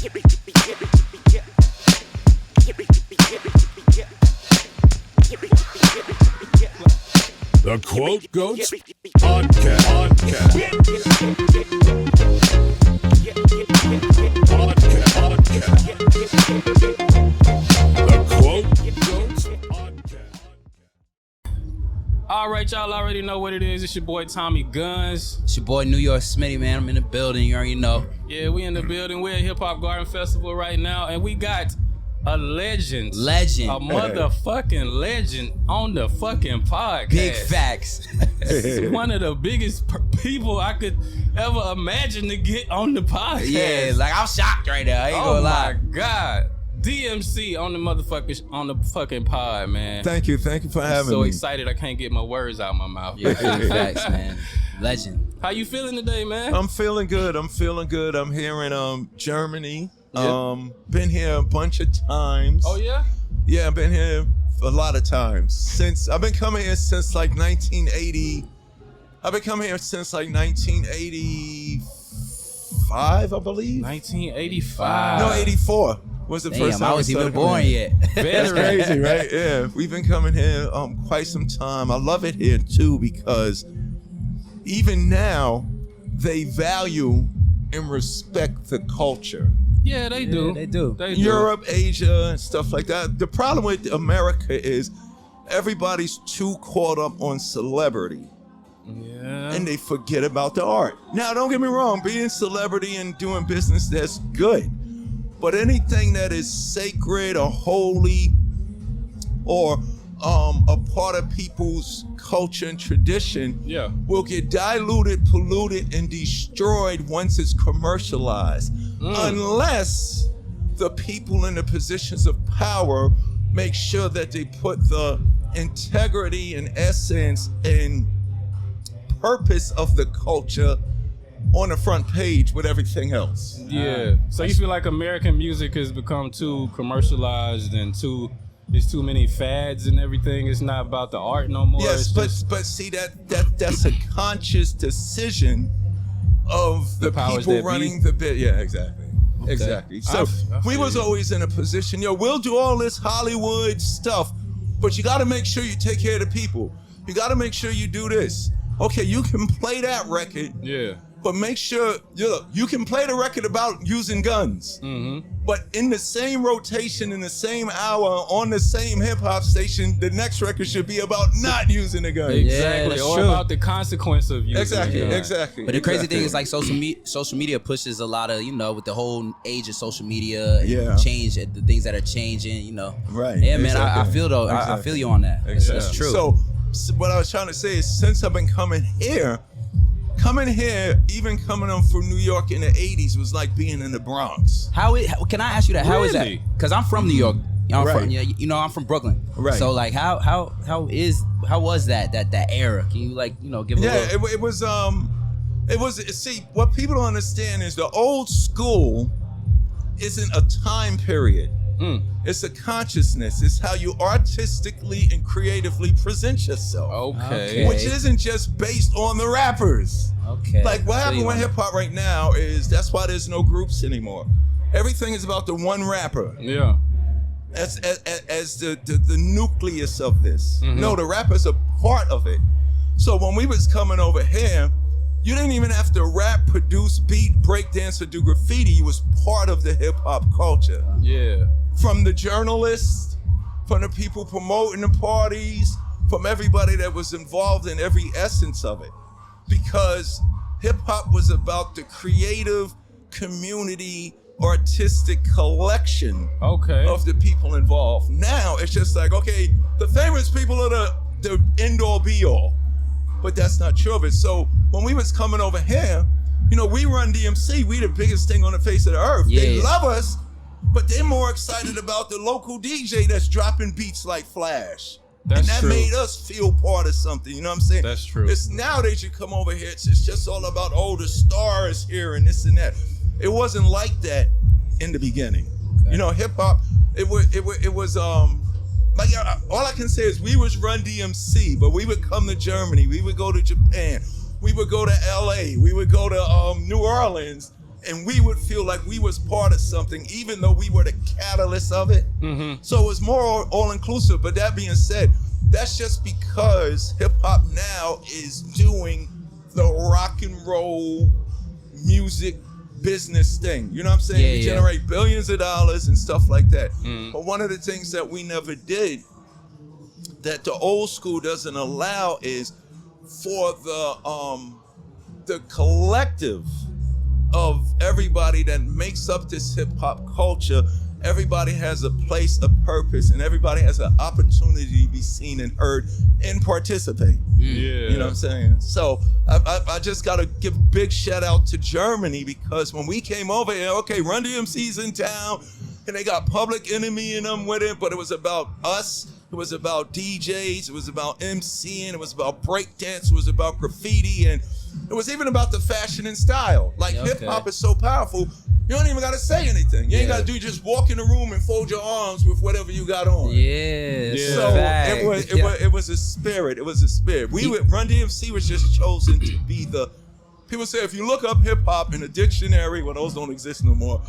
The Quote Goats Podcast. The Quote Goats Podcast. All right, y'all already know what it is. It's your boy Tommy Guns. It's your boy New York Smitty, man. I'm in the building. You already know. Yeah, we in the building. We're at Hip Hop Garden Festival right now, and we got a legend. A motherfucking legend on the fucking podcast. Big facts. One of the biggest people I could ever imagine to get on the podcast. Yeah, like I'm shocked right now. I ain't gonna lie. Oh my God. DMC on the fucking pod, man. Thank you for having me. So excited I can't get my words out my mouth. Yeah, big facts, man. Legend. How you feeling today, man? I'm feeling good. I'm here in Germany. Yeah. Been here a bunch of times. Oh yeah? Yeah, I've been here a lot of times. I've been coming here since like 1980. I've been coming here since like 1985, I believe. 1985. No, 84 was the first time I was even born yet. That's crazy, right? Yeah, we've been coming here quite some time. I love it here too because even now they value and respect the culture. Yeah, they do. They do. Europe, Asia, and stuff like that. The problem with America is everybody's too caught up on celebrity. Yeah. And they forget about the art. Now, don't get me wrong, being celebrity and doing business, that's good. But anything that is sacred or holy or a part of people's culture and tradition will get diluted, polluted, and destroyed once it's commercialized. Unless the people in the positions of power make sure that they put the integrity and essence and purpose of the culture on the front page with everything else. Yeah. So you feel like American music has become too commercialized and there's too many fads and everything. It's not about the art no more. Yes, but see that's a conscious decision of the people running the bit. Yeah, exactly. Okay. Exactly. So we was always in a position, we'll do all this Hollywood stuff, but you got to make sure you take care of the people. You got to make sure you do this. Okay, you can play that record. Yeah. But make sure, you can play the record about using guns. Mm-hmm. But in the same rotation, in the same hour, on the same hip-hop station, the next record should be about not using a gun. Exactly. Yeah, or true. About the consequence of using a gun. Exactly. But the crazy thing is like social media pushes a lot of, with the whole age of social media, change, the things that are changing, Right. Yeah, man, I feel though. I feel you on that. Exactly. That's true. So what I was trying to say is since I've been coming here, even coming on from New York in the 80s was like being in the Bronx. Can I ask you that? How is that? Because I'm from New York. I'm from Brooklyn. Right. So like, how was that era? Can you give a little? It was. See, what people don't understand is the old school isn't a time period. It's a consciousness. It's how you artistically and creatively present yourself. Okay. Which isn't just based on the rappers. Okay. Like what happened with hip hop right now is that's why there's no groups anymore. Everything is about the one rapper. Yeah. As the nucleus of this. Mm-hmm. No, the rapper's a part of it. So when we was coming over here, you didn't even have to rap, produce, beat, break dance, or do graffiti. You was part of the hip hop culture. Yeah. From the journalists, from the people promoting the parties, from everybody that was involved in every essence of it. Because hip hop was about the creative community, artistic collection of the people involved. Now it's just like, okay, the famous people are the end all be all. But that's not true of it. So when we was coming over here, we run DMC. We the biggest thing on the face of the earth. Yeah. They love us, but they're more excited about the local DJ that's dropping beats like Flash. That's that true. made us feel part of something. You know what I'm saying? That's true. It's nowadays you come over here, it's just all about, the star is here and this and that. It wasn't like that in the beginning. Okay. Hip hop, it was all I can say is we was run DMC, but we would come to Germany, we would go to Japan, we would go to LA, we would go to New Orleans, and we would feel like we was part of something, even though we were the catalyst of it. So it was more all-inclusive. But that being said, that's just because hip-hop now is doing the rock and roll music business thing. You know what I'm saying? We generate billions of dollars and stuff like that. But one of the things that we never did that the old school doesn't allow is for the collective of everybody that makes up this hip hop culture. Everybody has a place, a purpose, and everybody has an opportunity to be seen and heard and participate. You know what I'm saying? So I just got to give a big shout out to Germany, because when we came over here, okay, Run DMC's in town, and they got Public Enemy in them with it, but it was about us. It was about DJs. It was about MCing. It was about breakdance. It was about graffiti. And it was even about the fashion and style. Like, hip-hop is so powerful, you don't even got to say anything. You ain't got to do, just walk in the room and fold your arms with whatever you got on. So it was a spirit. It was a spirit. Run DMC was just chosen to be the... People say if you look up hip hop in a dictionary, well, those don't exist no more,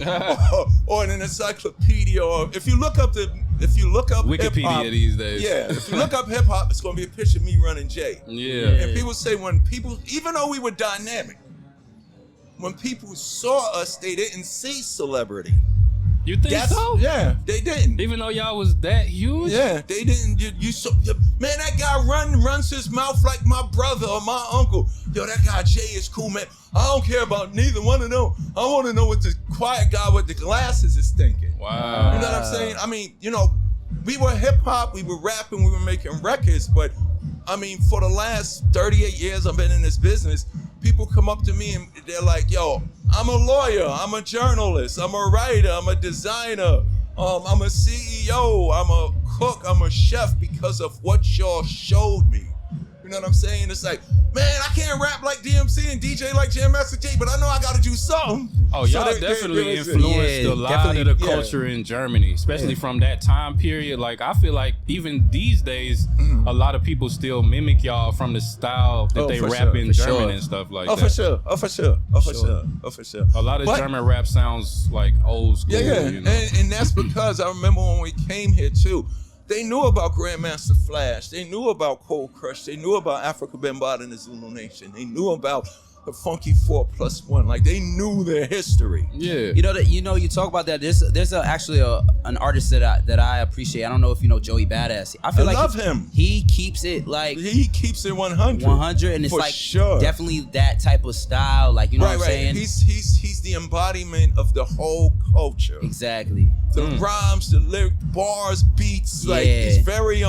or in an encyclopedia, or if you look up Wikipedia hip-hop, these days. if you look up hip hop, it's gonna be a picture of me running Jay. And people say when people, even though we were dynamic, when people saw us, they didn't see celebrity. You think so? Yeah, they didn't. Even though y'all was that huge? Yeah, they didn't. You so, man, that guy runs his mouth like my brother or my uncle. Yo, that guy Jay is cool, man. I don't care about neither one of them. I want to know what the quiet guy with the glasses is thinking. Wow. You know what I'm saying? I mean, you know, we were hip hop, we were rapping, we were making records, but I mean, for the last 38 years I've been in this business, people come up to me and they're like, yo, I'm a lawyer, I'm a journalist, I'm a writer, I'm a designer, I'm a CEO, I'm a cook, I'm a chef because of what y'all showed me. You know what I'm saying? It's like, man, I can't rap like DMC and DJ like Jam Master Jay, but I know I got to do something. Oh, y'all definitely influenced a lot of the culture in Germany, especially from that time period. Like, I feel like even these days, a lot of people still mimic y'all from the style that they rap in German and stuff like that. For sure. A lot of German rap sounds like old school. You know? And that's because I remember when we came here too, they knew about Grandmaster Flash. They knew about Cold Crush. They knew about Africa Bambaataa and the Zulu Nation. They knew about the Funky 4+1. Like, they knew their history. Yeah. You talk about that. There's actually an artist that I appreciate. I don't know if you know Joey Badass. I love him. He keeps it like... He keeps it 100. 100, and it's for like sure. Definitely that type of style. Like, you know what I'm saying? He's the embodiment of the whole culture. Exactly. The rhymes, the lyric, bars, beats. Like, he's very...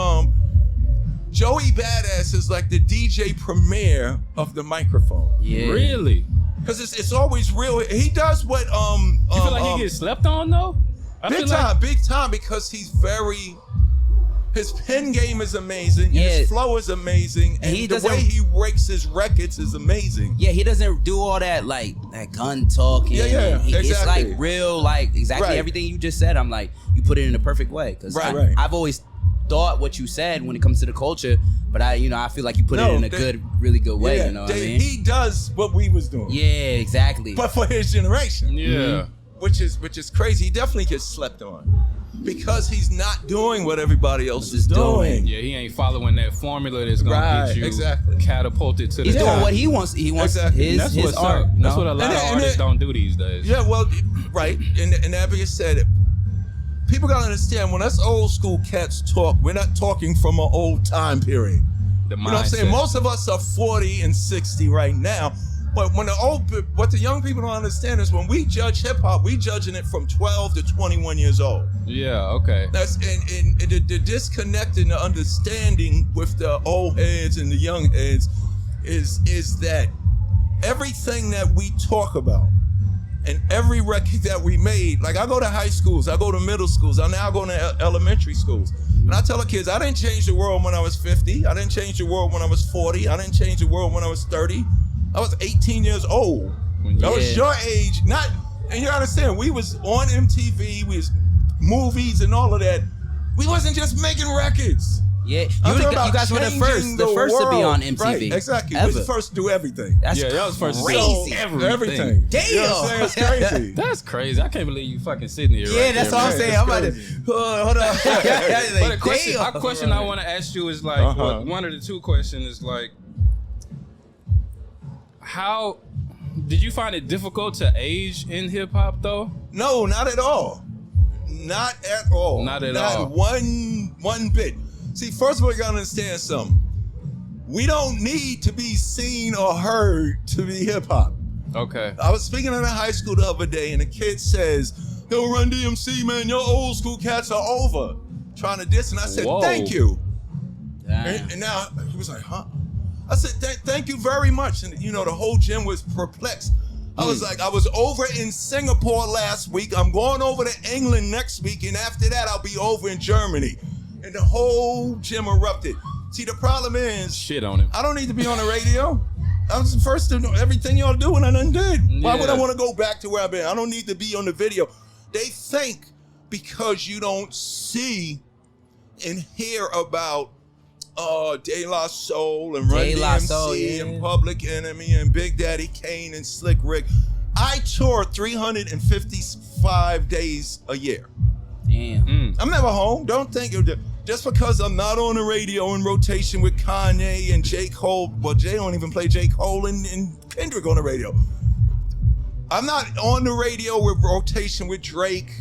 Joey Badass is like the DJ premier of the microphone. Yeah. Really? Because it's always real. He does what you feel like he gets slept on though? Big time, because he's very... His pen game is amazing. His flow is amazing. And the way he breaks his records is amazing. Yeah, he doesn't do all that, like, that gun talking. Exactly. It's like real, like, exactly everything you just said. I'm like, you put it in the perfect way. Because I've always thought what you said when it comes to the culture, but I feel like you put it in a really good way. You know what I mean? He does what we was doing. Yeah, exactly. But for his generation. Yeah. Which is crazy. He definitely gets slept on because he's not doing what everybody else is doing. Yeah, he ain't following that formula that's gonna get you catapulted to the top. He's doing what he wants. He wants his art. That's what a lot of artists don't do these days. Yeah, well, right. And that being said, people gotta understand, when us old school cats talk, we're not talking from an old time period. You know what I'm saying? Most of us are 40 and 60 right now. But when what the young people don't understand is when we judge hip hop, we judging it from 12 to 21 years old. Yeah, okay. That's and the disconnect and the understanding with the old heads and the young heads is that everything that we talk about and every record that we made, like, I go to high schools, I go to middle schools, I now go to elementary schools. And I tell the kids, I didn't change the world when I was 50. I didn't change the world when I was 40. I didn't change the world when I was 30. I was 18 years old. That was your age. And you understand, we was on MTV, we was movies and all of that. We wasn't just making records. Yeah, you talking about guys were the changing first to be on world. MTV. Right, exactly. Ever. We was first to do everything. That's that was first to do crazy. everything. Damn. You know what I'm saying? It's crazy. That's crazy. I can't believe you fucking sitting here. Yeah, right that's there, all I'm man. saying. I'm about to hold on. But a question I want to ask you is like, one of the two questions is like, how did you find it difficult to age in hip hop though? No, not at all. Not at all. Not at all. One bit. See, first of all, you gotta understand something. We don't need to be seen or heard to be hip hop. Okay. I was speaking in a high school the other day, and a kid says, "Yo, Run DMC, man, your old school cats are over." Trying to diss, and I said, Whoa. "Thank you." Damn. And now he was like, "Huh?" I said, "Thank you very much." And the whole gym was perplexed. I was like, I was over in Singapore last week. I'm going over to England next week, and after that, I'll be over in Germany. And the whole gym erupted. See, the problem is, Shit on him. I don't need to be on the radio. I was the first to know everything y'all do, and I done did. Why would I want to go back to where I've been? I don't need to be on the video. They think because you don't see and hear about De La Soul and Run DMC and Public Enemy and Big Daddy Kane and Slick Rick. I tour 355 days a year. Damn. I'm never home. Don't think just because I'm not on the radio in rotation with Kanye and J. Cole. Well, Jay don't even play J. Cole and Kendrick on the radio. I'm not on the radio with rotation with Drake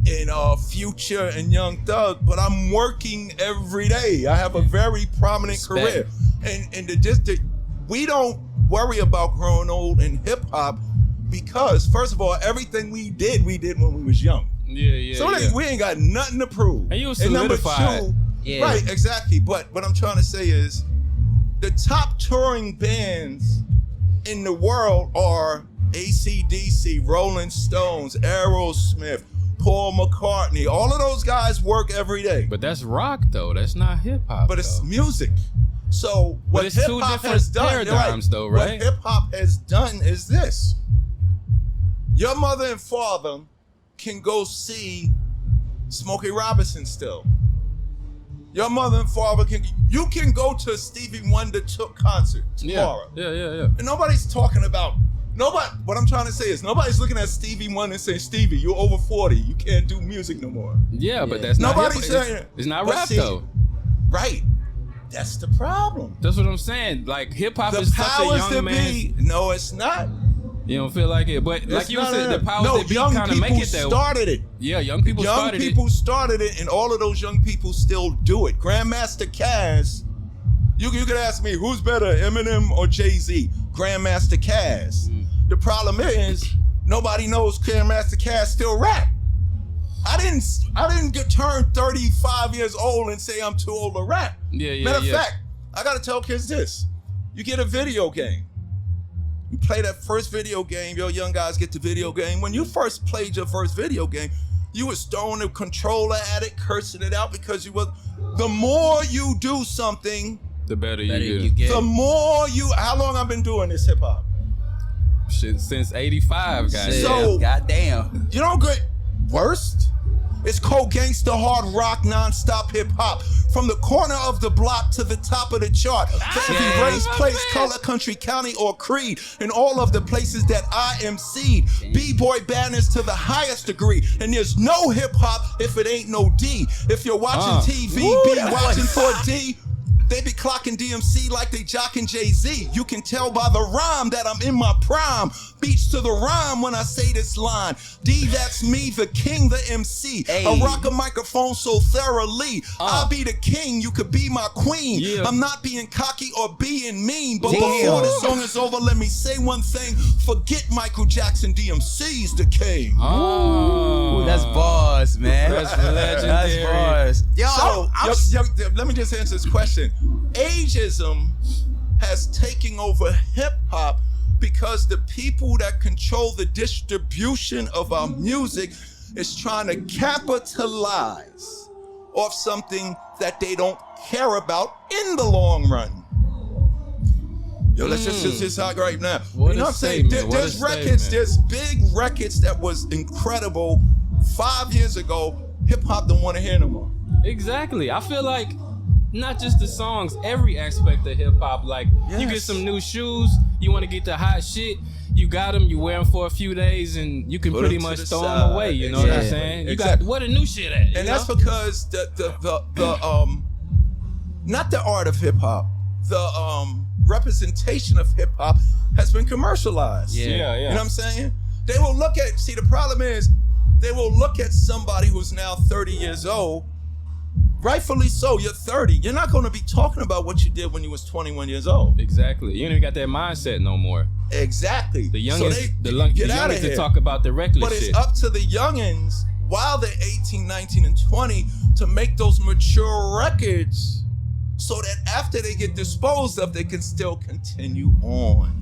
and Future and Young Thug, but I'm working every day. I have a very prominent career. And we don't worry about growing old in hip hop because, first of all, everything we did when we was young. Yeah. So we ain't got nothing to prove. And you was solidified. Number two, right, exactly. But what I'm trying to say is the top touring bands in the world are AC/DC, Rolling Stones, Aerosmith, Paul McCartney. All of those guys work every day. But that's rock though. That's not hip hop. But it's music. So what hip hop has done, paradigms, though, right? What hip hop has done is this. Your mother and father can go see Smokey Robinson still. Your mother and father you can go to a Stevie Wonder concert tomorrow. Yeah. And nobody's talking about what I'm trying to say is nobody's looking at Stevie Wonder and saying, "Stevie, you're over 40. You can't do music no more." Yeah, but that's not nobody's saying it's not rap though. Right. That's the problem. That's what I'm saying. Like hip hop The is such a powers young that man. be. No, it's not. You don't feel like it, but like you said, the powers that be young kind of people make it that way. started it. Yeah, young people started it. Young people started it, and all of those young people still do it. Grandmaster Caz, you could ask me, who's better, Eminem or Jay-Z? Grandmaster Caz. The problem is, nobody knows Grandmaster Caz still rap. I didn't turn 35 years old and say I'm too old to rap. Matter of fact, I gotta tell kids this. You get a video game. You play that first video game, your young guys get the video game. When you first played your first video game, you was throwing the controller at it, cursing it out because the more you do something, the better you get. The more how long I've been doing this hip hop? Shit, since 85, guys. So, goddamn. You don't get worst? It's called gangsta hard rock non-stop hip hop. From the corner of the block to the top of the chart. For every race, place, color, country, county, or creed. In all of the places that I emceed. B-boy banners to the highest degree. And there's no hip hop if it ain't no D. If you're watching TV, be watching for D. They be clocking DMC like they jocking Jay-Z. You can tell by the rhyme that I'm in my prime. Beats to the rhyme when I say this line. D, that's me, the king, the MC. I rock a microphone so thoroughly. I'll be the king, you could be my queen. Yeah. I'm not being cocky or being mean. But before this song is over, let me say one thing. Forget Michael Jackson, DMC's the king. Ooh, that's bars, man. That's legendary. That's bars. Yo, let me just answer this question. Ageism has taken over hip hop because the people that control the distribution of our music is trying to capitalize off something that they don't care about in the long run. Yo, let's just talk right now. What you know what I'm saying? There's records, there's big records that was incredible 5 years ago. Hip hop don't want to hear no more. Exactly. I feel like not just the songs, every aspect of hip hop. Like you get some new shoes, you want to get the hot shit. You got them, you wear them for a few days, and you can pretty much throw them away. You know what I'm saying? You got where the new shit at? And that's because the not the art of hip hop, the representation of hip hop has been commercialized. Yeah. You know what I'm saying? They will look at. See, the problem is, they will look at somebody who's now 30 years old. Rightfully so, you're 30. You're not going to be talking about what you did when you was 21 years old. Exactly. You don't even got that mindset no more. Exactly. The youngins, so the youngins to talk about the reckless shit. But shit. It's up to the youngins, while they're 18, 19, and 20, to make those mature records so that after they get disposed of, they can still continue on.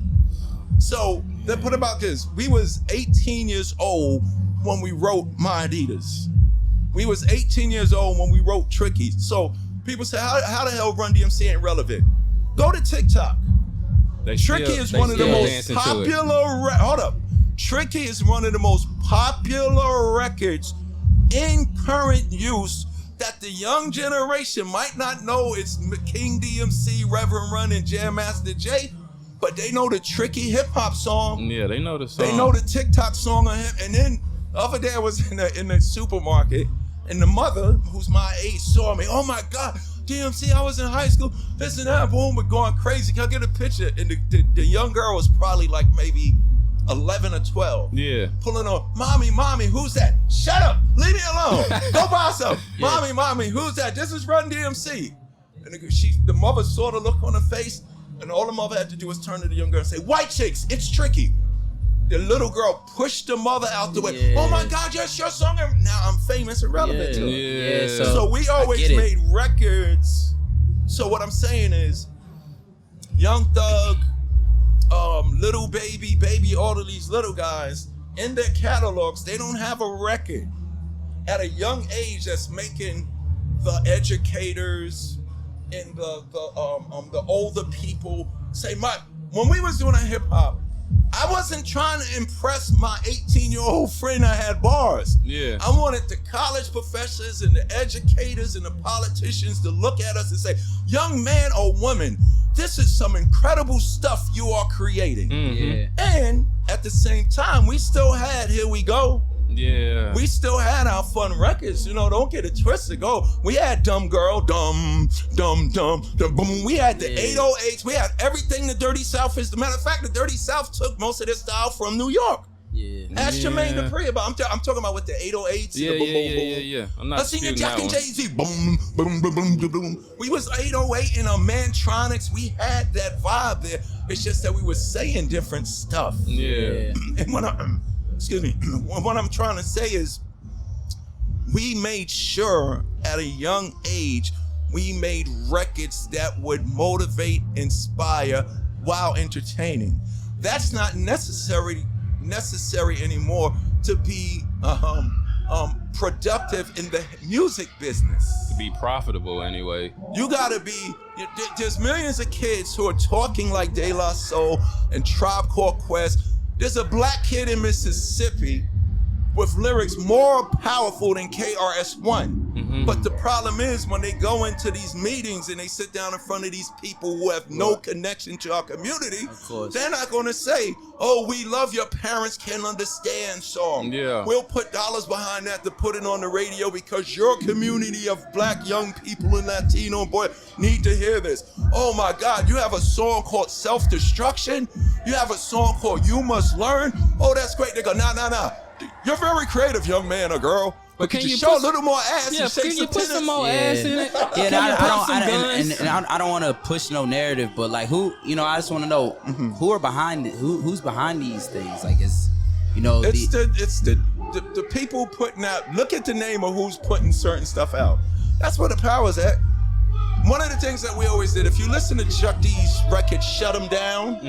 So, they put about this. We was 18 years old when we wrote My Adidas. We was 18 years old when we wrote Tricky. So people say, how the hell Run DMC ain't relevant? Go to TikTok. Tricky is one of the most popular. Hold up. Tricky is one of the most popular records in current use that the young generation might not know. It's King DMC, Reverend Run, and Jam Master Jay, but they know the Tricky hip hop song. Yeah, they know the song. They know the TikTok song of him. And then the other day I was in the supermarket, and the mother, who's my age, saw me. Oh my God, DMC, I was in high school. This and that, boom, we're going crazy. Can I get a picture? And the young girl was probably like maybe 11 or 12. Yeah. Pulling on, mommy, who's that? Shut up, leave me alone. Go buy some. Mommy, who's that? This is Run DMC. And the mother saw the look on her face, and all the mother had to do was turn to the young girl and say, white chicks, it's Tricky. The little girl pushed the mother out the way. Oh my God, yes, your song. Now I'm famous and relevant to it. So we always made records. So what I'm saying is, Young Thug, Little Baby, all of these little guys, in their catalogs, they don't have a record at a young age that's making the educators and the older people say, when we was doing a hip hop, I wasn't trying to impress my 18-year-old friend I had bars. Yeah. I wanted the college professors and the educators and the politicians to look at us and say, young man or woman, this is some incredible stuff you are creating. Mm-hmm. Yeah. And at the same time, we still had Here We Go. Yeah. We still had our fun records, don't get it twisted. We had Dumb Girl, Dumb, Boom. We had the 808s. We had everything the Dirty South is. As a matter of fact, the Dirty South took most of their style from New York. Yeah. Ask Jermaine Dupri about. I'm talking about with the 808s. Yeah. I'm not disputing that Jack and one. Jay-Z. Boom, boom, boom, boom, boom, boom. We was 808 in a Mantronics. We had that vibe there. It's just that we were saying different stuff. Yeah. And what I'm trying to say is, we made sure at a young age, we made records that would motivate, inspire, while entertaining. That's not necessary anymore to be productive in the music business. To be profitable anyway. You gotta be, there's millions of kids who are talking like De La Soul and Tribe Called Quest. There's a black kid in Mississippi with lyrics more powerful than KRS-One. Mm-hmm. But the problem is, when they go into these meetings and they sit down in front of these people who have no connection to our community, they're not gonna say, oh, we love your parents can't understand song. Yeah. We'll put dollars behind that to put it on the radio because your community of black young people and Latino boy need to hear this. Oh my God, you have a song called Self-Destruction? You have a song called You Must Learn? Oh, that's great. They go, nah. You're very creative, young man or girl. But can you show a little more ass and shake some put some more ass in it? I don't want to push no narrative, but like I just want to know who are behind it. Who's behind these things? Like it's the people putting out. Look at the name of who's putting certain stuff out. That's where the power's at. One of the things that we always did, if you listen to Chuck D's record, Shut 'Em Down,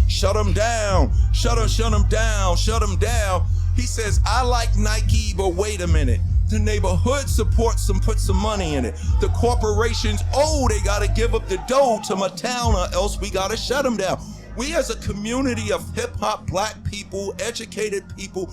Shut 'Em Down, Shut 'Em Down, Shut 'Em Down. He says, I like Nike, but wait a minute. The neighborhood supports them, put some money in it. The corporations, they gotta give up the dough to my town or else we gotta shut them down. We as a community of hip hop, black people, educated people,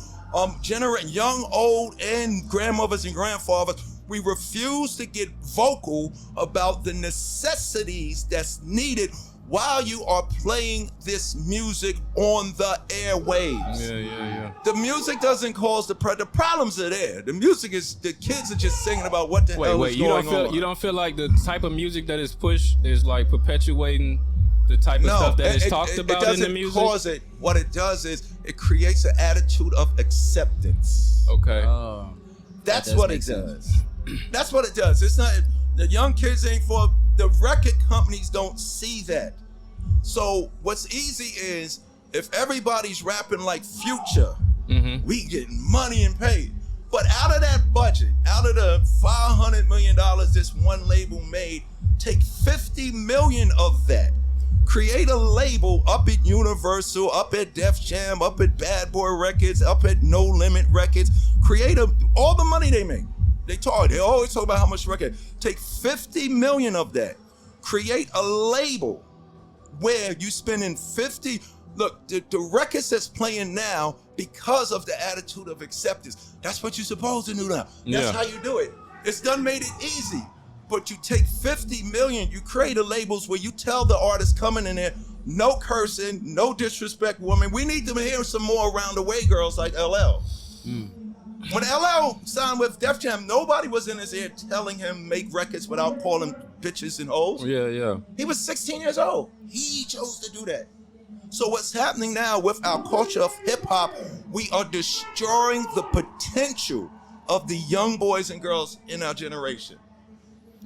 young, old, and grandmothers and grandfathers, We refuse to get vocal about the necessities that's needed while you are playing this music on the airwaves. Yeah. The music doesn't cause the problems are there. The music is, the kids are just singing about what the hell is going on. You don't feel like the type of music that is pushed is like perpetuating the type of stuff that is talked about in the music? It doesn't cause it. What it does is it creates an attitude of acceptance. Okay. That's what it does. That's what it does. It's not, the young kids ain't for, the record companies don't see that. So what's easy is if everybody's rapping like Future, we getting money and paid. But out of that budget, out of the $500 million this one label made, take $50 million of that. Create a label up at Universal, up at Def Jam, up at Bad Boy Records, up at No Limit Records. Create all the money they make. They always talk about how much record. Take 50 million of that. Create a label where you spending 50. Look, the records that's playing now, because of the attitude of acceptance, that's what you're supposed to do now. That's how you do it. It's done made it easy. But you take 50 million, you create a labels where you tell the artist coming in there, no cursing, no disrespect, woman. We need to hear some more around the way girls like LL. When LL signed with Def Jam, nobody was in his ear telling him make records without calling bitches and hoes. Yeah. He was 16 years old. He chose to do that. So what's happening now with our culture of hip hop, we are destroying the potential of the young boys and girls in our generation.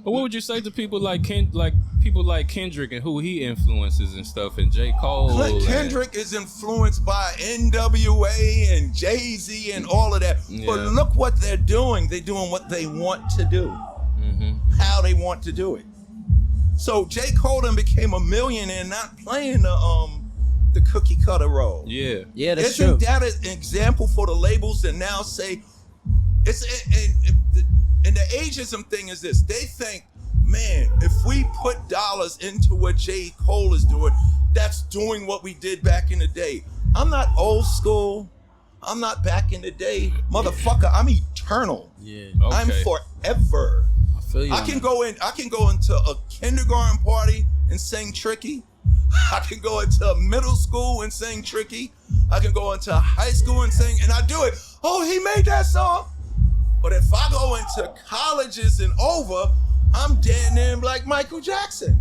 But what would you say to people like Kendrick and who he influences and stuff, and J. Cole? Kendrick is influenced by NWA and Jay-Z and all of that. Yeah. But look what they're doing. They're doing what they want to do. How they want to do it. So J. Cole then became a millionaire, not playing the cookie cutter role. Yeah, that's true. Isn't that an example for the labels that now say and the ageism thing is this? They think, man, if we put dollars into what J. Cole is doing, that's doing what we did back in the day. I'm not old school. I'm not back in the day. Motherfucker, I'm eternal. Yeah. Okay. I'm forever. I feel you. I can go into a kindergarten party and sing Tricky. I can go into a middle school and sing Tricky. I can go into high school and sing, and I do it. Oh, he made that song. But if I go into colleges and over, I'm dead name like Michael Jackson.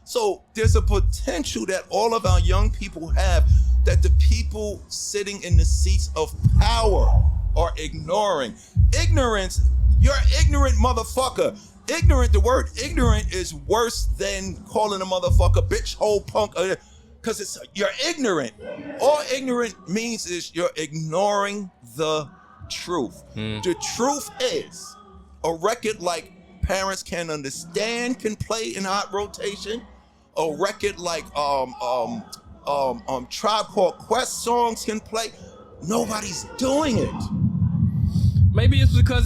So there's a potential that all of our young people have that the people sitting in the seats of power are ignoring. Ignorance, you're ignorant motherfucker. Ignorant, the word ignorant is worse than calling a motherfucker bitch, hole, punk, because you're ignorant. All ignorant means is you're ignoring the truth. The truth is a record like Parents Can Understand can play in hot rotation. A record like Tribe Called Quest songs can play. Nobody's doing it. Maybe it's because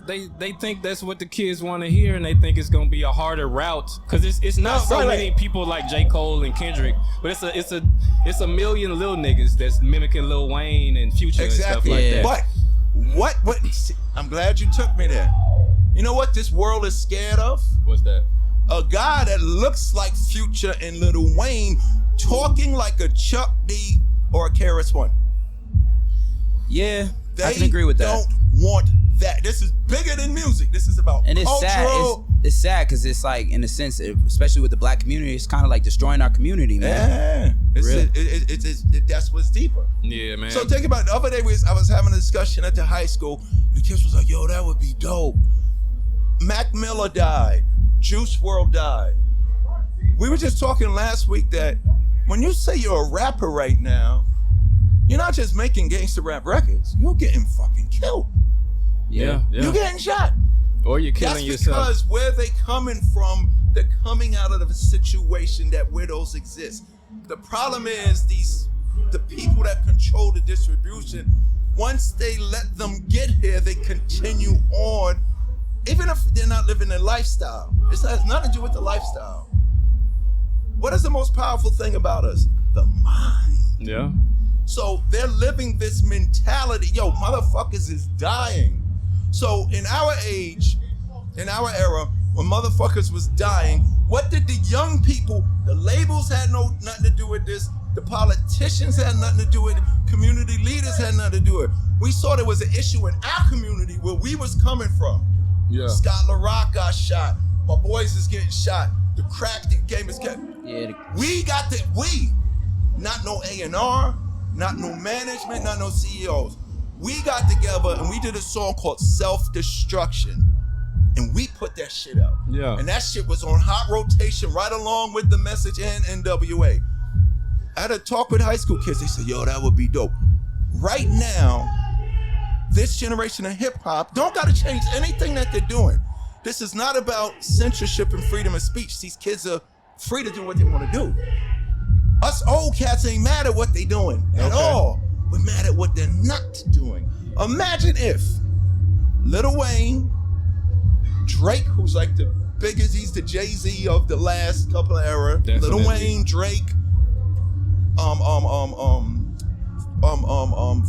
they think that's what the kids want to hear, and they think it's gonna be a harder route because it's not many people like J. Cole and Kendrick, but it's a million little niggas that's mimicking Lil Wayne and Future and stuff like that. But what? I'm glad you took me there. You know what this world is scared of? What's that? A guy that looks like Future and Lil Wayne talking like a Chuck D or a KRS-One. Yeah, I can agree with that. They don't want that. This is bigger than music. This is about and it's cultural. Sad. It's sad because it's like, in a sense, especially with the black community, it's kind of like destroying our community, man. Yeah, Really? That's what's deeper. Yeah, man. So think about it. The other day, I was having a discussion at the high school. The kids was like, "Yo, that would be dope." Mac Miller died. Juice WRLD died. We were just talking last week that when you say you're a rapper right now, you're not just making gangster rap records. You're getting fucking killed. Yeah. You're getting shot. Or you're killing yourself. That's because where they coming from, they're coming out of a situation that where those exist. The problem is the people that control the distribution, once they let them get here, they continue on, even if they're not living their lifestyle. It has nothing to do with the lifestyle. What is the most powerful thing about us? The mind. Yeah. So they're living this mentality. Yo, motherfuckers is dying. So in our age, in our era, when motherfuckers was dying, what did the young people, the labels had nothing to do with this, the politicians had nothing to do with it, community leaders had nothing to do with it. We saw there was an issue in our community where we was coming from. Yeah. Scott LaRock got shot. My boys is getting shot. The crack game is kept. Yeah. Not no A&R, not no management, not no CEOs. We got together and we did a song called Self-Destruction. And we put that shit out. Yeah. And that shit was on hot rotation right along with The Message and NWA. I had a talk with high school kids. They said, yo, that would be dope. Right now, this generation of hip hop don't gotta change anything that they're doing. This is not about censorship and freedom of speech. These kids are free to do what they want to do. Us old cats ain't mad at what they doing at all. We're mad at what they're not doing. Imagine if Lil Wayne, Drake, who's like the biggest, he's the Jay-Z of the last couple of era. Definitely. Lil Wayne, Drake,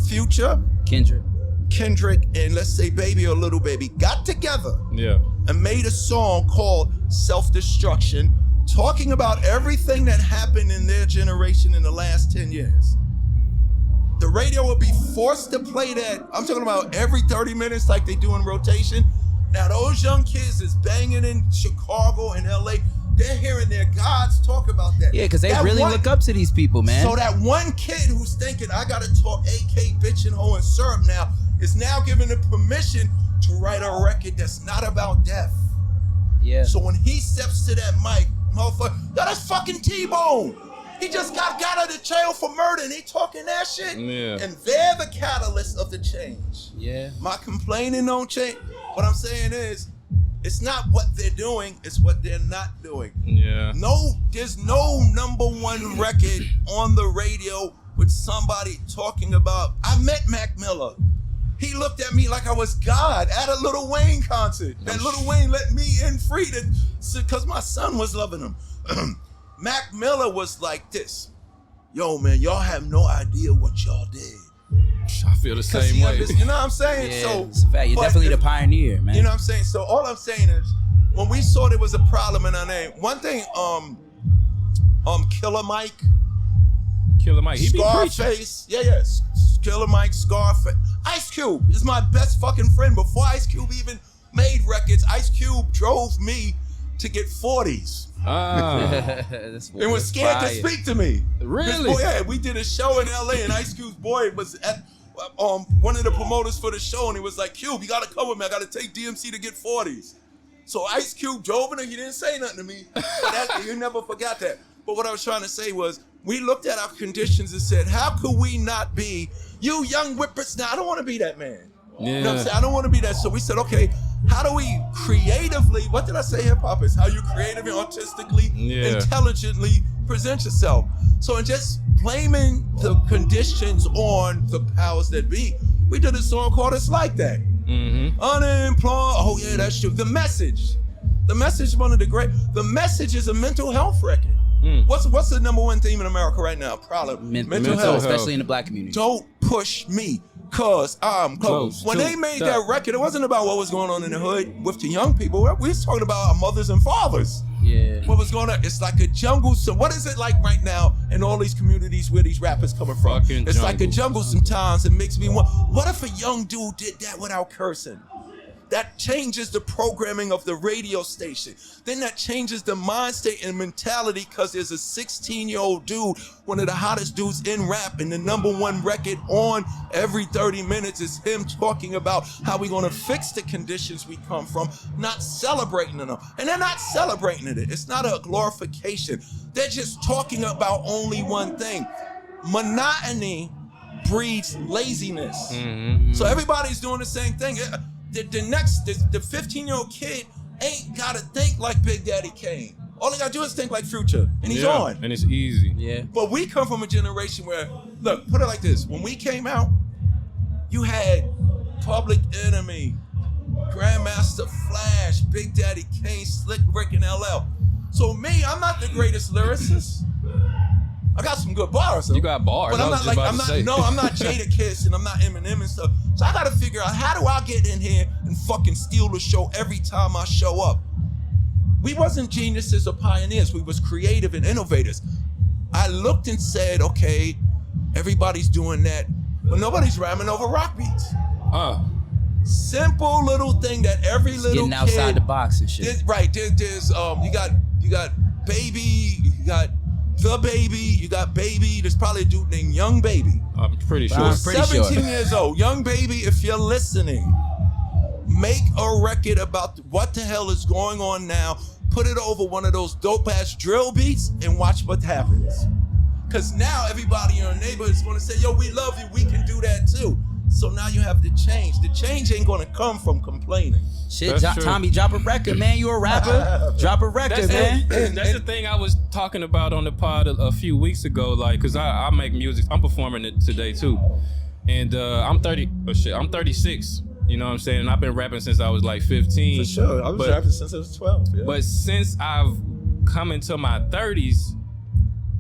Future, Kendrick, and let's say Baby or Little Baby got together and made a song called Self-Destruction, talking about everything that happened in their generation in the last 10 years. The radio would be forced to play that. I'm talking about every 30 minutes like they do in rotation. Now those young kids is banging in Chicago and LA. They're hearing their gods talk about that. Yeah, because they really look up to these people, man. So that one kid who's thinking, I gotta talk AK, bitch, and hoe and syrup now, is now given the permission to write a record that's not about death. Yeah. So when he steps to that mic, motherfucker, yo, that's fucking T-Bone. He just got out of the jail for murder and he talking that shit. Yeah. And they're the catalyst of the change. Yeah. My complaining don't change. What I'm saying is, it's not what they're doing, it's what they're not doing. Yeah. There's no number one record on the radio with somebody talking about, I met Mac Miller. He looked at me like I was God at a Lil Wayne concert. And Lil Wayne let me in free because my son was loving him. Mac Miller was like this. Yo, man, y'all have no idea what y'all did. I feel the same way. You know what I'm saying? Yeah, So it's a fact. You're definitely the pioneer, man. You know what I'm saying? So all I'm saying is, when we saw there was a problem in our name, one thing, Killer Mike, He be preaching. Scarface, Killer Mike, Scarface, Ice Cube is my best fucking friend. Before Ice Cube even made records, Ice Cube drove me to get 40s. And was scared to speak to me. Really? We did a show in LA and Ice Cube's boy was at one of the promoters for the show and he was like, Cube, you gotta come with me. I gotta take DMC to get 40s. So Ice Cube drove in and he didn't say nothing to me. But you never forgot that. But what I was trying to say was, we looked at our conditions and said, how could we not be, you young whippers, now I don't want to be that man. Yeah. You know what I'm saying? I don't want to be that. So we said, okay, how do we creatively, what did I say hip hop is? How you creatively, artistically, intelligently present yourself. So in just blaming the conditions on the powers that be, we did a song called It's Like That. Unemployed, oh yeah, that's true. The Message is one of the great, The Message is a mental health record. What's the number one theme in America right now? Probably mental health. Especially in the black community. Don't push me, cause I'm close. When they made that record, it wasn't about what was going on in the hood with the young people. We was talking about our mothers and fathers. Yeah. What was going on? It's like a jungle. So what is it like right now in all these communities where these rappers coming from? It's like a jungle sometimes. It makes me want, what if a young dude did that without cursing? That changes the programming of the radio station. Then that changes the mind state and mentality because there's a 16-year-old dude, one of the hottest dudes in rap, and the number one record on every 30 minutes is him talking about how we're gonna fix the conditions we come from, not celebrating them. And they're not celebrating it. It's not a glorification. They're just talking about only one thing. Monotony breeds laziness. So everybody's doing the same thing. The 15-year-old kid ain't gotta think like Big Daddy Kane. All they gotta do is think like Future, and he's on. And it's easy. Yeah. But we come from a generation where, look, put it like this: when we came out, you had Public Enemy, Grandmaster Flash, Big Daddy Kane, Slick Rick, and LL. So me, I'm not the greatest lyricist. I got some good bars. You got bars. But I'm not I'm not Jadakiss and I'm not Eminem and stuff. So I got to figure out, how do I get in here and fucking steal the show every time I show up? We wasn't geniuses or pioneers. We was creative and innovators. I looked and said, okay, everybody's doing that, but nobody's rhyming over rock beats. Simple little thing that every little getting outside the box and shit. There's you got Baby, you got The Baby, you got Baby. There's probably a dude named Young Baby. I'm pretty sure. I'm pretty 17 years old. Young Baby, if you're listening, make a record about what the hell is going on now. Put it over one of those dope ass drill beats and watch what happens. Cause now everybody in your neighborhood is gonna say, yo, we love you, we can do that too. So now you have to change. The change ain't gonna come from complaining. Shit, Tommy, drop a record, man. You a rapper? Drop a record, man. That's the thing I was talking about on the pod a few weeks ago, like, cause I make music. I'm performing it today too, and I'm 36. You know what I'm saying? And I've been rapping since I was like 15. For sure, I was rapping since I was 12. Yeah. But since I've come into my 30s,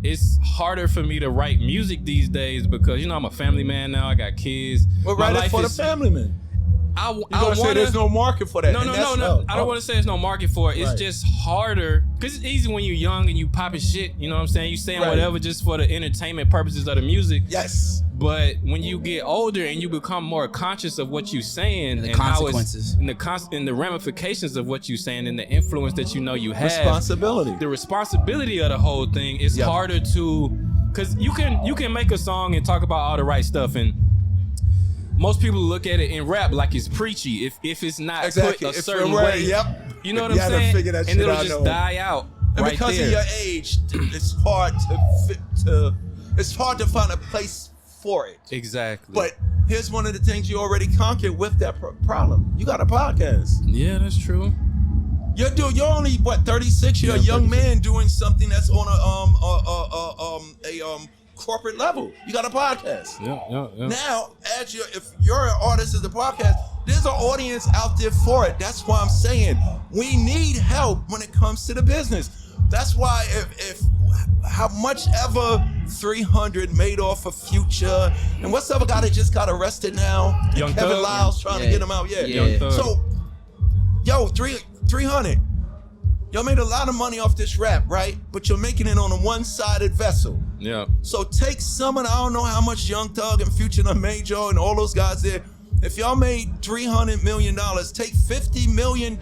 it's harder for me to write music these days because, you know, I'm a family man now. I got kids. Well, write it for the family man. I want to say there's no market for that. No. I don't want to say there's no market for it. It's just harder because it's easy when you're young and you popping shit. You know what I'm saying? You saying whatever just for the entertainment purposes of the music. Yes. But when you get older and you become more conscious of what you're saying and the consequences and the ramifications of what you're saying and the influence that you know you have, the responsibility of the whole thing is harder to, because you can make a song and talk about all the right stuff, and most people look at it in rap like it's preachy if it's not put a certain way. You know what I'm saying? And it'll just die out. And because of your age, it's hard to find a place for it. Exactly. But here's one of the things you already conquered with that problem. You got a podcast. Yeah, that's true. You're only 36? You're a young man doing something that's on a corporate level. You got a podcast. Yeah. Now, if you're an artist of the podcast, there's an audience out there for it. That's why I'm saying we need help when it comes to the business. That's why if how much ever 300 made off of Future, and what's the other guy that just got arrested now? Young Kevin Thug. Lyles trying to get him out. Young Thug. So, 300. Y'all made a lot of money off this rap, right? But you're making it on a one-sided vessel. Yeah. So take some of the, I don't know how much Young Thug and Future done made y'all and all those guys there. If y'all made $300 million, take $50 million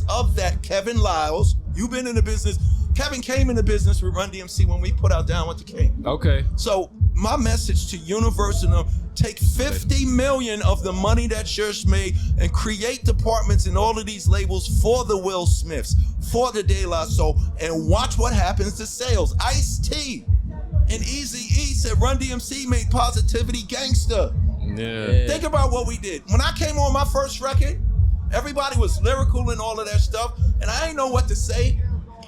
of that, Kevin Lyles. You've been in the business. Kevin came in the business with Run DMC when we put out Down with the King. Okay. So my message to Universal, take 50 million of the money that yours made and create departments in all of these labels for the Will Smiths, for the De La Soul, and watch what happens to sales. Ice-T and Eazy-E said Run DMC made Positivity gangster. Yeah. Think about what we did. When I came on my first record, everybody was lyrical and all of that stuff, and I ain't know what to say.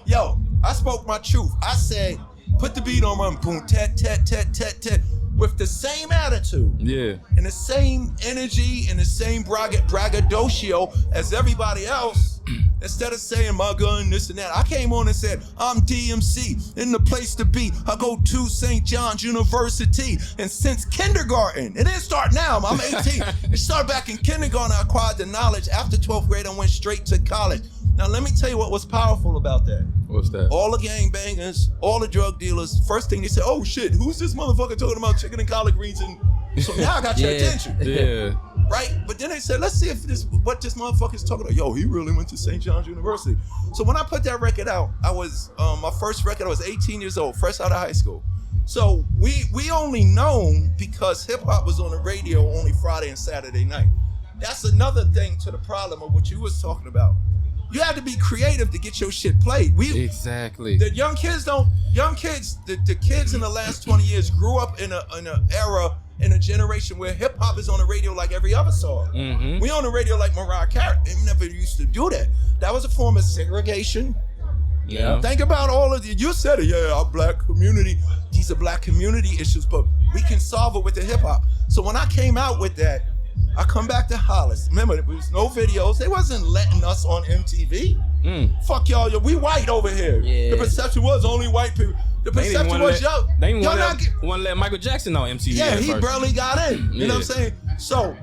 Yo, I spoke my truth. I said, put the beat on run, boom, tat, tat, tat, tat, tat, with the same attitude. Yeah. And the same energy and the same braggadocio as everybody else. Instead of saying my gun, this and that, I came on and said, I'm DMC, in the place to be. I go to St. John's University. And since kindergarten, it didn't start now, I'm 18. It started back in kindergarten. I acquired the knowledge. After 12th grade, I went straight to college. Now, let me tell you what was powerful about that. What's that? All the gangbangers, all the drug dealers, first thing they said, oh shit, who's this motherfucker talking about chicken and collard greens? And so now I got your attention. Yeah. Right? But then they said, let's see if what this motherfucker's talking about. Yo, he really went to St. John's University. So when I put that record out, I was, my first record, I was 18 years old, fresh out of high school. So we only known because hip hop was on the radio only Friday and Saturday night. That's another thing to the problem of what you was talking about. You have to be creative to get your shit played. Exactly. The the kids in the last 20 years grew up in an era, in a generation where hip hop is on the radio like every other song. Mm-hmm. We on the radio like Mariah Carey. They never used to do that. That was a form of segregation. Yeah. Think about all of you said it, our black community. These are black community issues, but we can solve it with the hip hop. So when I came out with that, I come back to Hollis. Remember, there was no videos. They wasn't letting us on MTV. Fuck y'all, we white over here. Yeah. The perception was only white people. The perception was, yo, they didn't want to let Michael Jackson on MTV. Yeah, he first. barely got in. You know what I'm saying? So,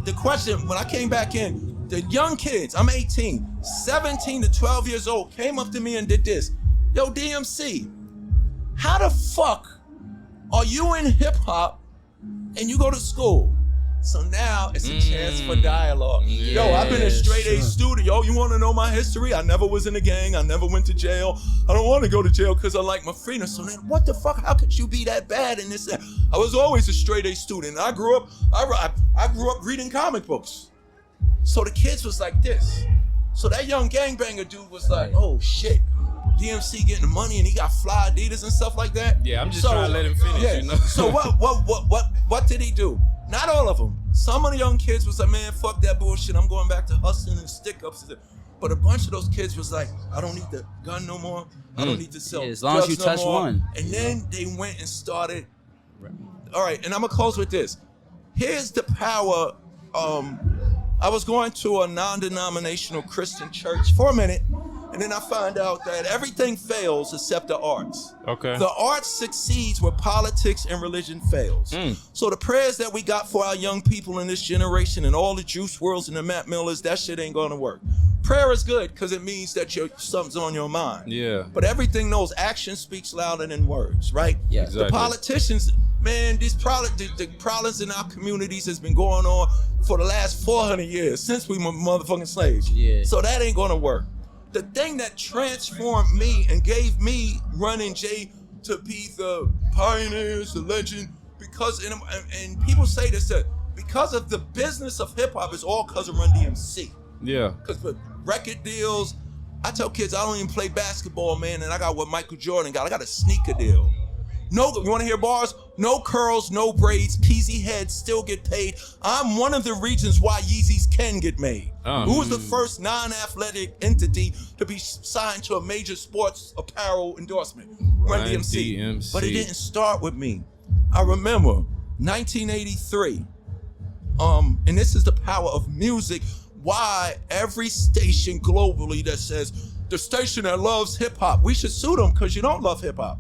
the question, when I came back in, the young kids, I'm 18, 17 to 12 years old, came up to me and did this. Yo, DMC, how the fuck are you in hip hop and you go to school? So now it's a chance for dialogue. Yeah, Yo, I've been a straight A student. Yo, you want to know my history? I never was in a gang. I never went to jail. I don't want to go to jail because I like my freedom. So then what the fuck? How could you be that bad in this? I was always a straight A student. I grew up reading comic books. So the kids was like this. So that young gangbanger dude was like, oh shit. DMC getting the money and he got fly Adidas and stuff like that. Yeah, I'm just trying to let him finish. Yeah. You know? So what did he do? Not all of them. Some of the young kids was like, man, fuck that bullshit. I'm going back to hustling and stick-ups. But a bunch of those kids was like, I don't need the gun no more. I don't need to sell as long as you touch one. And then they went and started. All right, and I'm going to close with this. Here's the power. I was going to a non-denominational Christian church for a minute. And then I find out that everything fails except the arts. Okay. The arts succeeds where politics and religion fails. So the prayers that we got for our young people in this generation and all the Juice WRLDs and the Matt Millers, that shit ain't gonna work. Prayer is good because it means that something's on your mind. Yeah. But everything knows action speaks louder than words, right? Yeah. Exactly. The politicians, man, the problems in our communities has been going on for the last 400 years since we were motherfucking slaves. Yeah. So that ain't gonna work. The thing that transformed me and gave me Run and Jay to be the pioneers, the legend, because, and people say this, that because of the business of hip hop, it's all because of Run DMC. Yeah. Because with record deals, I tell kids I don't even play basketball, man, and I got what Michael Jordan got. I got a sneaker deal. No, you want to hear bars? No curls, no braids, peasy heads, still get paid. I'm one of the reasons why Yeezys can get made. Who was the first non-athletic entity to be signed to a major sports apparel endorsement? Run DMC. But it didn't start with me. I remember 1983, and this is the power of music, why every station globally that says, the station that loves hip-hop, we should sue them because you don't love hip-hop.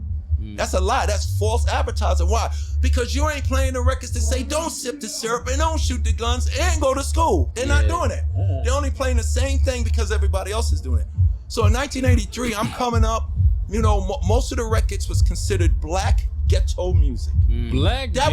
That's a lie. That's false advertising. Why? Because you ain't playing the records that say don't sip the syrup and don't shoot the guns and go to school. They're not doing it. They're only playing the same thing because everybody else is doing it. So in 1983, I'm coming up. You know, most of the records was considered black ghetto music. That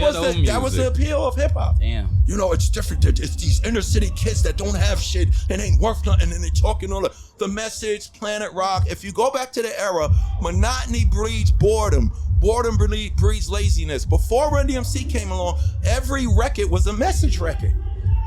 was the appeal of hip hop. Damn. You know, it's different. It's these inner city kids that don't have shit and ain't worth nothing, and they talking all the message, Planet Rock. If you go back to the era, monotony breeds boredom. Boredom breeds laziness. Before Run DMC came along, every record was a message record.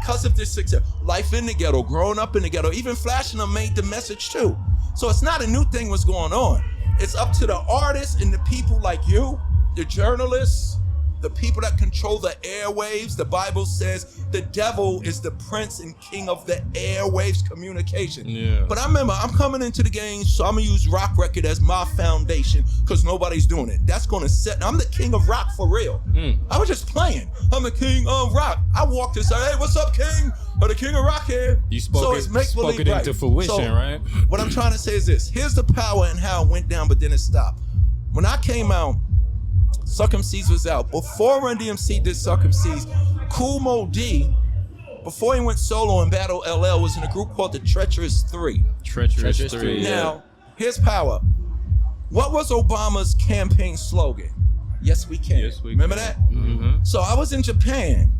Because of this success, life in the ghetto, growing up in the ghetto, even Flashing Them made the message too. So it's not a new thing what's going on. It's up to the artists and the people like you, the journalists, the people that control the airwaves. The Bible says the devil is the prince and king of the airwaves communication. Yeah. But I remember I'm coming into the game, so I'm gonna use rock record as my foundation because nobody's doing it. That's gonna set. I'm the king of rock for real. I was just playing. I'm the king of rock. I walked and said, "Hey, what's up, king? Or the king of rock here." You spoke So it into fruition, right? What I'm trying to say is this. Here's the power and how it went down, but then it stopped. When I came out, Suck 'Em C's was out. Before Run DMC did Suck 'Em C's, Kool Moe D, before he went solo and Battle LL, was in a group called the Treacherous 3. Treacherous 3. Now, here's power. What was Obama's campaign slogan? Yes, we can. Yes, we Remember can. that? Mm-hmm. So I was in Japan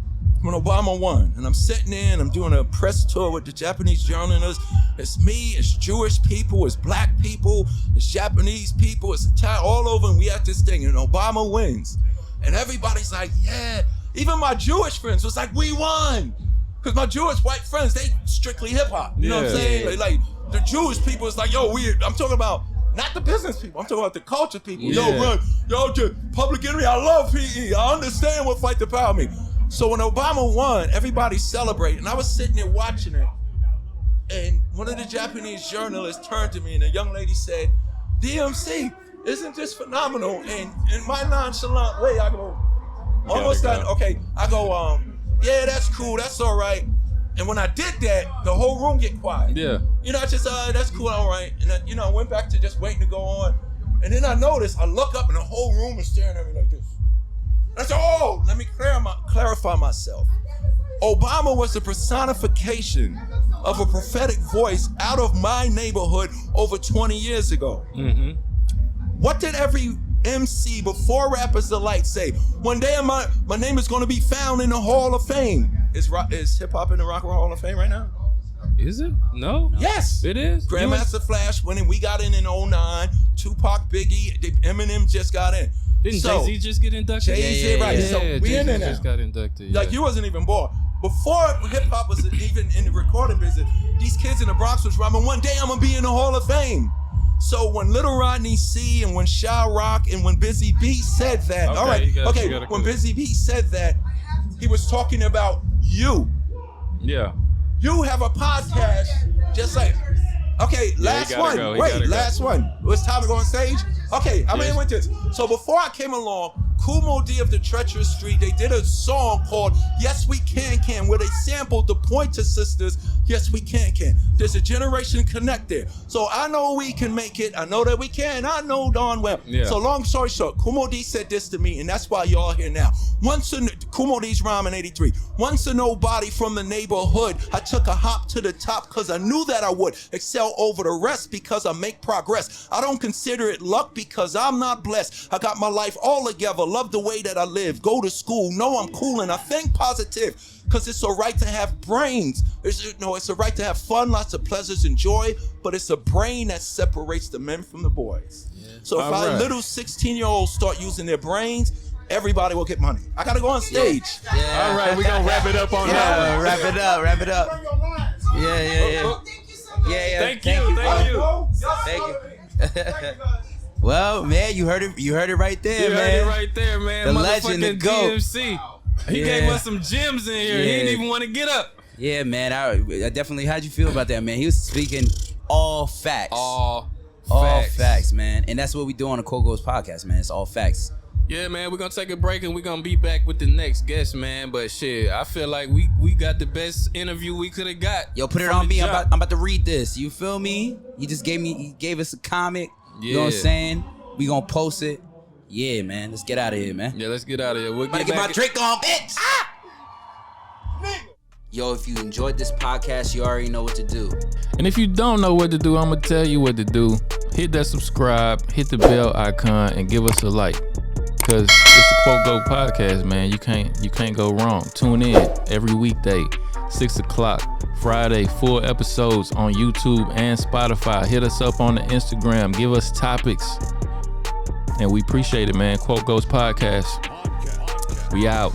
when Obama won, and I'm sitting there and I'm doing a press tour with the Japanese journalists. It's me, it's Jewish people, it's black people, it's Japanese people, it's Italian, all over, and we at this thing, and Obama wins. And everybody's like, yeah. Even my Jewish friends was like, we won. Because my Jewish white friends, they strictly hip hop. You know what I'm saying? Like the Jewish people is like, yo, I'm talking about not the business people. I'm talking about the culture people. Yeah. Public Enemy, I love PE. I understand what Fight the Power means. So when Obama won, everybody celebrated. And I was sitting there watching it. And one of the Japanese journalists turned to me and a young lady said, DMC, isn't this phenomenal? And in my nonchalant way, I go, almost done. Okay, I go, yeah, that's cool. That's all right. And when I did that, the whole room get quiet. Yeah. You know, I just, that's cool, all right. And then, I went back to just waiting to go on. And then I look up and the whole room is staring at me like this. I said, oh, let me clarify myself. Obama was the personification of a prophetic voice out of my neighborhood over 20 years ago. Mm-hmm. What did every MC before Rappers Delight say? One day my name is going to be found in the Hall of Fame. Is hip hop in the Rock and Roll Hall of Fame right now? Is it? No. Yes. It is. Grandmaster Flash winning. We got in 09. Tupac, Biggie, Eminem just got in. Didn't Jay-Z just get inducted? Jay-Z, right. Yeah, so we in there now. Just got inducted. Like, you wasn't even born. Before hip hop was even in the recording business, these kids in the Bronx was rhyming, one day I'm gonna be in the Hall of Fame. So when Little Rodney C and when Sha Rock and when Busy B said that, when Busy B said that, he was talking about you. Yeah. You have a podcast just like, okay, last one. Last one. It's time to go on stage? Okay, I'm in with this. So before I came along, Kumo D of the Treacherous Street, they did a song called Yes We Can, where they sampled the Pointer Sisters, Yes We Can. There's a generation connect there. So I know we can make it. I know that we can. I know darn well. Yeah. So long story short, Kumo D said this to me, and that's why y'all here now. Kumo D's rhyme in 83. Once a nobody from the neighborhood, I took a hop to the top because I knew that I would excel over the rest because I make progress. I don't consider it luck because I'm not blessed. I got my life all together. Love the way that I live. Go to school. Know I'm cool and I think positive. Because it's a right to have brains. It's a right to have fun, lots of pleasures and joy, but it's a brain that separates the men from the boys. Yeah. So if our little 16-year-olds start using their brains, everybody will get money. I gotta go on stage. Yeah. All right, we're gonna wrap it up on that one. Wrap it up. Yeah. Thank you. Well, man, you heard it right there, man. The legend, the GOAT. DMC. He gave us some gems in here. He didn't even want to get up. Yeah, man. I definitely. How'd you feel about that, man? He was speaking all facts. All facts, man. And that's what we do on the Quote Goes podcast, man. It's all facts. Yeah, man. We're gonna take a break and we're gonna be back with the next guest, man. But shit, I feel like we got the best interview we could have got. Yo, put it on me. I'm about to read this. You feel me? He gave us a comic. Yeah. You know what I'm saying? We gonna post it. Yeah, man. Let's get out of here, man. Yeah, let's get out of here. We'll get my drink on, bitch. Yo, if you enjoyed this podcast, you already know what to do. And if you don't know what to do, I'm gonna tell you what to do. Hit that subscribe, hit the bell icon, and give us a like. Cause it's the Quote Go podcast, man. You can't go wrong. Tune in every weekday, 6 o'clock. Friday, full episodes on YouTube and Spotify. Hit us up on the Instagram. Give us topics. And we appreciate it, man. Quote Goes Podcast. We out.